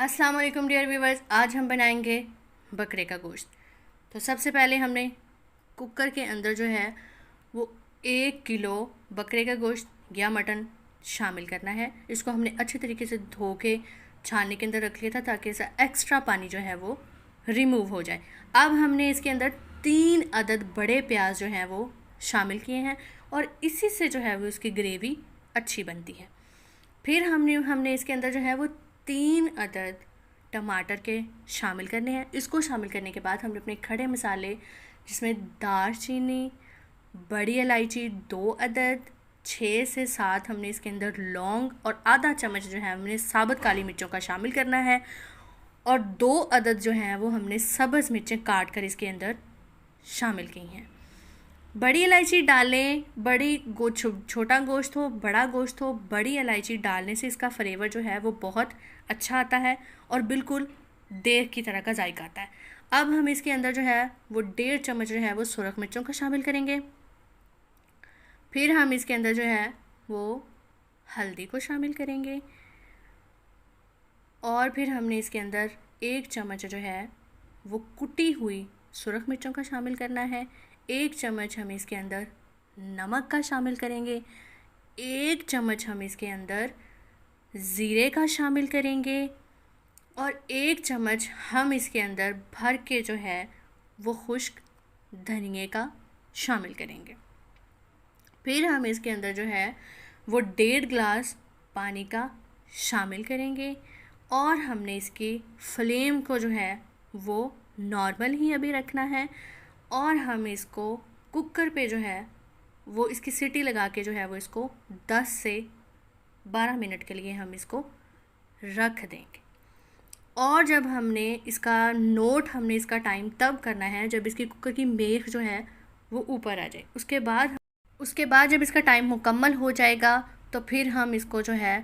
अस्सलाम वालेकुम dear viewers. आज हम बनाएंगे बकरे का गोश्त। तो सबसे पहले हमने कुकर के अंदर जो है वो 1 किलो बकरे का गोश्त या मटन शामिल करना है। इसको हमने अच्छे तरीके से धो के छानने के अंदर रख लिया था ताकि इसका एक्स्ट्रा पानी जो है वो रिमूव हो जाए। अब हमने इसके अंदर 3 अदद बड़े प्याज जो हैं वो शामिल किए हैं और इसी से जो है वो इसकी ग्रेवी अच्छी बनती है। फिर हमने इसके अंदर जो है वो 3 अदद टमाटर के शामिल करने हैं। इसको शामिल करने के बाद हमने अपने खड़े मसाले जिसमें दालचीनी, बड़ी इलायची 2 अदद, 6 से 7 हमने इसके अंदर लौंग और आधा चम्मच जो है हमने साबुत काली मिर्चों का शामिल करना है और 2 अदद जो हैं वो हमने सब्ज़ मिर्चें काट कर इसके अंदर शामिल की हैं। बड़ी इलायची डालें, छोटा गोश्त हो, बड़ा गोश्त हो, बड़ी इलायची डालने से इसका फ्लेवर जो है वो बहुत अच्छा आता है और बिल्कुल देग की तरह का जायका आता है। अब हम इसके अंदर जो है वो 1.5 चम्मच जो है वो सुरख मिर्चों का शामिल करेंगे। फिर हम इसके अंदर जो है वो हल्दी को शामिल करेंगे और फिर हमने इसके अंदर 1 चम्मच जो है वो कुटी हुई सुरख मिर्चों का शामिल करना है। 1 चम्मच हम इसके अंदर नमक का शामिल करेंगे। 1 चम्मच हम इसके अंदर ज़ीरे का शामिल करेंगे और 1 चम्मच हम इसके अंदर भर के जो है वो खुश्क धनिए का शामिल करेंगे। फिर हम इसके अंदर जो है वो 1.5 गिलास पानी का शामिल करेंगे और हमने इसकी फ्लेम को जो है वो नॉर्मल ही अभी रखना है और हम इसको कुकर पे जो है वो इसकी सीटी लगा के जो है वो इसको 10 से 12 मिनट के लिए हम इसको रख देंगे। और जब हमने इसका टाइम तब करना है जब इसकी कुकर की मेख जो है वो ऊपर आ जाए। उसके बाद जब इसका टाइम मुकम्मल हो जाएगा तो फिर हम इसको जो है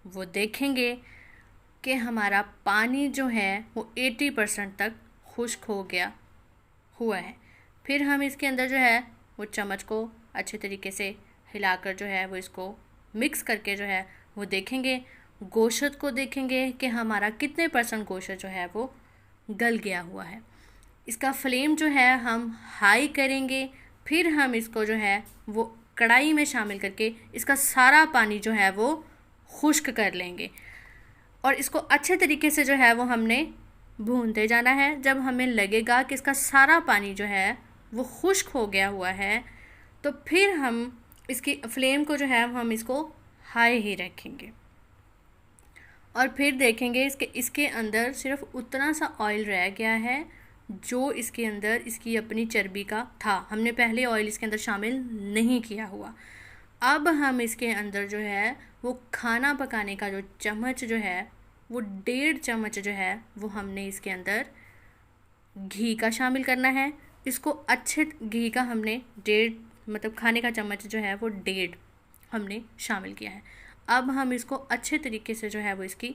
वो देखेंगे कि हमारा पानी जो है वो 80% तक खुश्क हो गया हुआ है। फिर हम इसके अंदर जो है वो चम्मच को अच्छे तरीके से हिलाकर जो है वो इसको मिक्स करके जो है वो देखेंगे, गोश्त को देखेंगे कि हमारा कितने % गोश्त जो है वो गल गया हुआ है। इसका फ्लेम जो है हम हाई करेंगे। फिर हम इसको जो है वो कढ़ाई में शामिल करके इसका सारा पानी जो है वो खुश्क कर लेंगे और इसको अच्छे तरीके से जो है वो हमने भूनते जाना है। जब हमें लगेगा कि इसका सारा पानी जो है वो खुश्क हो गया हुआ है तो फिर हम इसकी फ्लेम को जो है हम इसको हाई ही रखेंगे और फिर देखेंगे इसके अंदर सिर्फ उतना सा ऑयल रह गया है जो इसके अंदर इसकी अपनी चर्बी का था। हमने पहले ऑयल इसके अंदर शामिल नहीं किया हुआ। अब हम इसके अंदर जो है वो खाना पकाने का जो चम्मच जो है वो 1.5 चम्मच जो है वो हमने इसके अंदर घी का शामिल करना है। इसको अच्छे घी का हमने 1.5 खाने का चम्मच जो है वो 1.5 हमने शामिल किया है। अब हम इसको अच्छे तरीके से जो है वो इसकी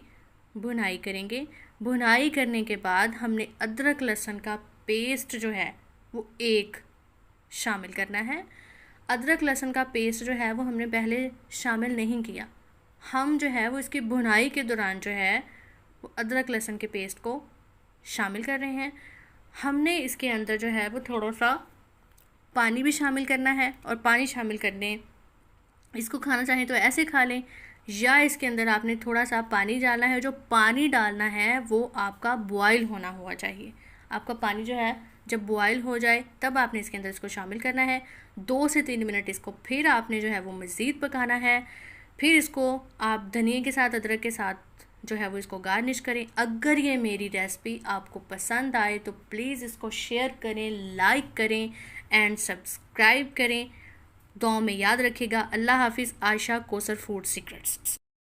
भुनाई करेंगे। भुनाई करने के बाद हमने अदरक लहसुन का पेस्ट जो है वो 1 शामिल करना है। अदरक लहसुन का पेस्ट जो है वो हमने पहले शामिल नहीं किया। हम जो है वो इसकी भुनाई के दौरान जो है वो अदरक लहसुन के पेस्ट को शामिल कर रहे हैं। हमने इसके अंदर जो है वो थोड़ा सा पानी भी शामिल करना है और पानी शामिल करने इसको खाना चाहें तो ऐसे खा लें या इसके अंदर आपने थोड़ा सा पानी डालना है। जो पानी डालना है वो आपका बॉयल होना हुआ चाहिए। आपका पानी जो है जब बॉयल हो जाए तब आपने इसके अंदर इसको शामिल करना है। 2 से 3 मिनट इसको फिर आपने जो है वो मज़ीद पकाना है। फिर इसको आप धनिए के साथ, अदरक के साथ जो है वो इसको गार्निश करें। अगर ये मेरी रेसिपी आपको पसंद आए तो प्लीज़ इसको शेयर करें, लाइक करें एंड सब्सक्राइब करें। दुआ में याद रखिएगा। अल्लाह हाफिज़। Ayesha Kausar food secrets.